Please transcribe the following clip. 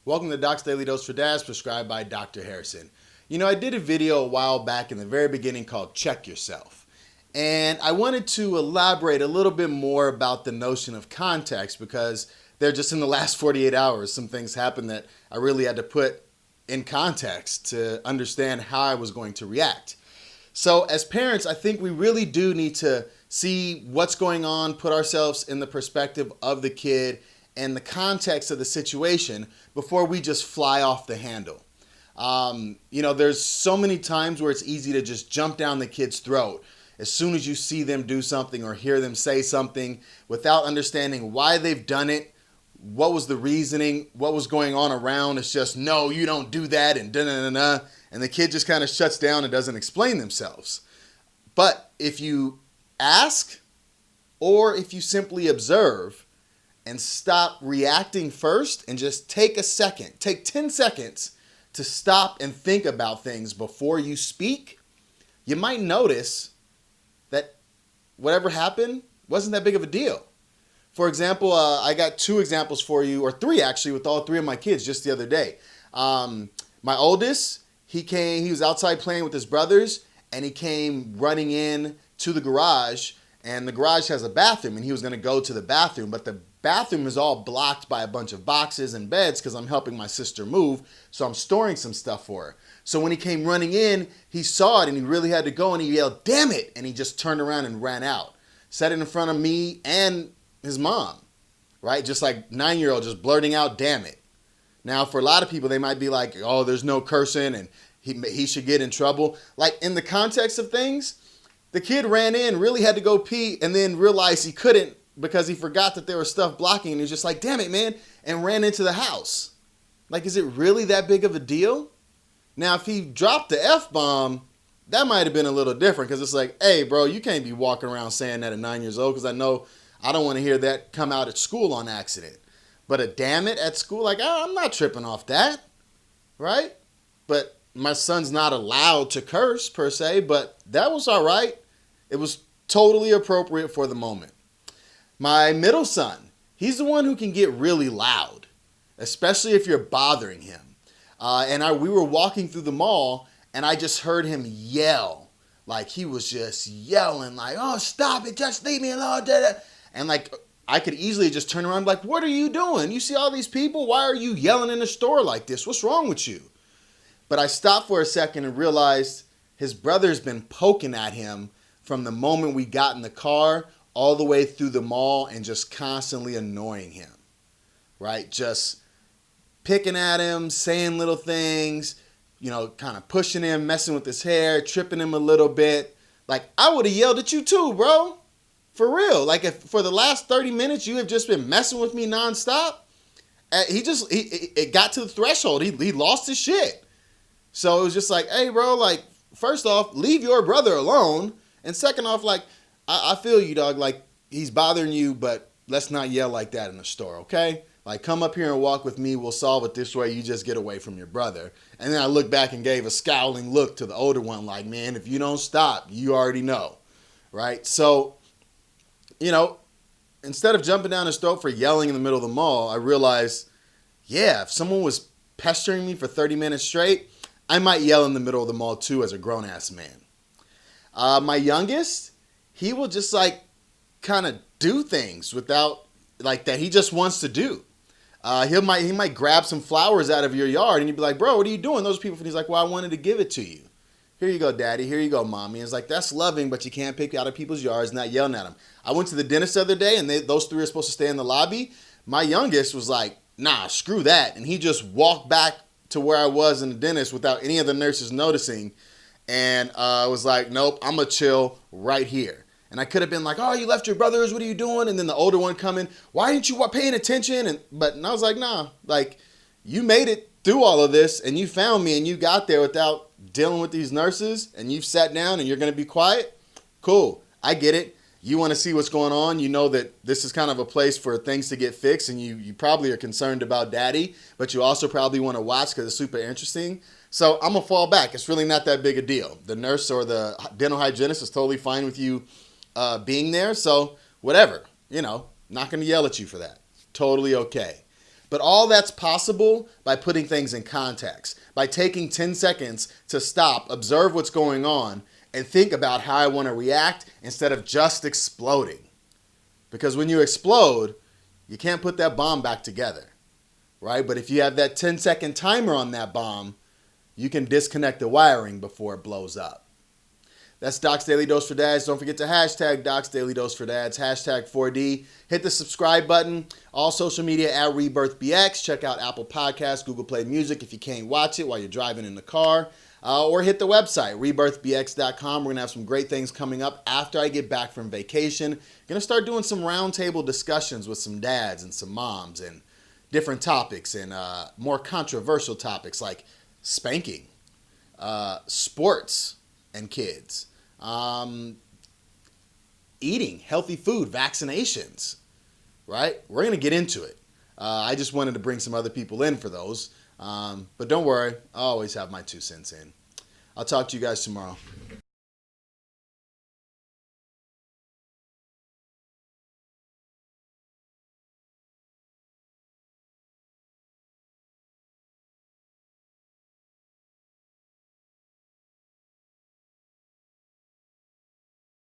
Welcome to Doc's Daily Dose for Dads, prescribed by Dr. Harrison. You know, I did a video a while back in the very beginning called Check Yourself. And I wanted to elaborate a little bit more about the notion of context because they're just in the last 48 hours, some things happened that I really had to put in context to understand how I was going to react. So as parents, I think we really do need to see what's going on, put ourselves in the perspective of the kid and the context of the situation before we just fly off the handle. There's so many times where it's easy to just jump down the kid's throat as soon as you see them do something or hear them say something without understanding why they've done it, what was the reasoning, what was going on around. It's just, no, you don't do that, and da-na-na-na. And the kid just kind of shuts down and doesn't explain themselves. But if you ask or if you simply observe and stop reacting first and just take 10 seconds to stop and think about things before you speak, you might notice that whatever happened wasn't that big of a deal. For example, I got two examples for you, or three actually, with all three of my kids just the other day. My oldest, he was outside playing with his brothers, and he came running in to the garage, and the garage has a bathroom, and he was going to go to the bathroom, but the bathroom is all blocked by a bunch of boxes and beds because I'm helping my sister move, so I'm storing some stuff for her. So when he came running in, he saw it, and he really had to go, and he yelled, "Damn it!" And he just turned around and ran out. Set it in front of me and his mom, right? Just like 9-year-old just blurting out, "Damn it." Now, for a lot of people, they might be like, oh, there's no cursing, and he should get in trouble. Like, in the context of things, the kid ran in, really had to go pee, and then realized he couldn't because he forgot that there was stuff blocking, and he was just like, "Damn it, man," and ran into the house. Like, is it really that big of a deal? Now, if he dropped the F-bomb, that might have been a little different, because it's like, hey, bro, you can't be walking around saying that at 9 years old, because I know I don't want to hear that come out at school on accident. But a "damn it" at school, like, I'm not tripping off that, right? But my son's not allowed to curse, per se, but that was all right. It was totally appropriate for the moment. My middle son, he's the one who can get really loud, especially if you're bothering him. We were walking through the mall, and I just heard him yell. Like, he was just yelling, like, "Oh, stop it, just leave me alone." And, like, I could easily just turn around like, "What are you doing? You see all these people? Why are you yelling in the store like this? What's wrong with you?" But I stopped for a second and realized his brother's been poking at him from the moment we got in the car all the way through the mall and just constantly annoying him, right? Just picking at him, saying little things, kind of pushing him, messing with his hair, tripping him a little bit. Like, I would have yelled at you too, bro. For real. Like, if for the last 30 minutes you have just been messing with me nonstop, it got to the threshold. He lost his shit. So it was just like, hey, bro, like, first off, leave your brother alone. And second off, like, I feel you, dog. Like, he's bothering you, but let's not yell like that in the store, okay? Like, come up here and walk with me. We'll solve it this way. You just get away from your brother. And then I looked back and gave a scowling look to the older one, like, man, if you don't stop, you already know, right? So, instead of jumping down his throat for yelling in the middle of the mall, I realized, yeah, if someone was pestering me for 30 minutes straight, I might yell in the middle of the mall too as a grown-ass man. My youngest, he will just like kind of do things without like that he just wants to do. He might grab some flowers out of your yard and you'd be like, "Bro, what are you doing? Those people." And he's like, "Well, I wanted to give it to you. Here you go, daddy. Here you go, mommy." And it's like, that's loving, but you can't pick out of people's yards, not yelling at them. I went to the dentist the other day, and those three are supposed to stay in the lobby. My youngest was like, "Nah, screw that." And he just walked back to where I was in the dentist without any of the nurses noticing. And I was like, "Nope, I'm going to chill right here." And I could have been like, "Oh, you left your brothers. What are you doing?" And then the older one coming, "Why didn't you paying attention?" And I was like, "Nah, like, you made it through all of this, and you found me, and you got there without dealing with these nurses, and you've sat down, and you're going to be quiet. Cool. I get it. You want to see what's going on. You know that this is kind of a place for things to get fixed, and you probably are concerned about daddy, but you also probably want to watch because it's super interesting. So I'm going to fall back. It's really not that big a deal. The nurse or the dental hygienist is totally fine with you being there. So whatever, not going to yell at you for that. Totally okay. But all that's possible by putting things in context, by taking 10 seconds to stop, observe what's going on, and think about how I want to react instead of just exploding. Because when you explode, you can't put that bomb back together, right? But if you have that 10-second timer on that bomb, you can disconnect the wiring before it blows up. That's Doc's Daily Dose for Dads. Don't forget to hashtag Doc's Daily Dose for Dads, hashtag 4D. Hit the subscribe button. All social media at rebirthbx. Check out Apple Podcasts, Google Play Music if you can't watch it while you're driving in the car. Or hit the website, rebirthbx.com. We're going to have some great things coming up after I get back from vacation. Going to start doing some roundtable discussions with some dads and some moms and different topics and more controversial topics like spanking, sports and kids, eating healthy food, vaccinations, right? We're going to get into it. I just wanted to bring some other people in for those. But don't worry, I always have my 2 cents in. I'll talk to you guys tomorrow.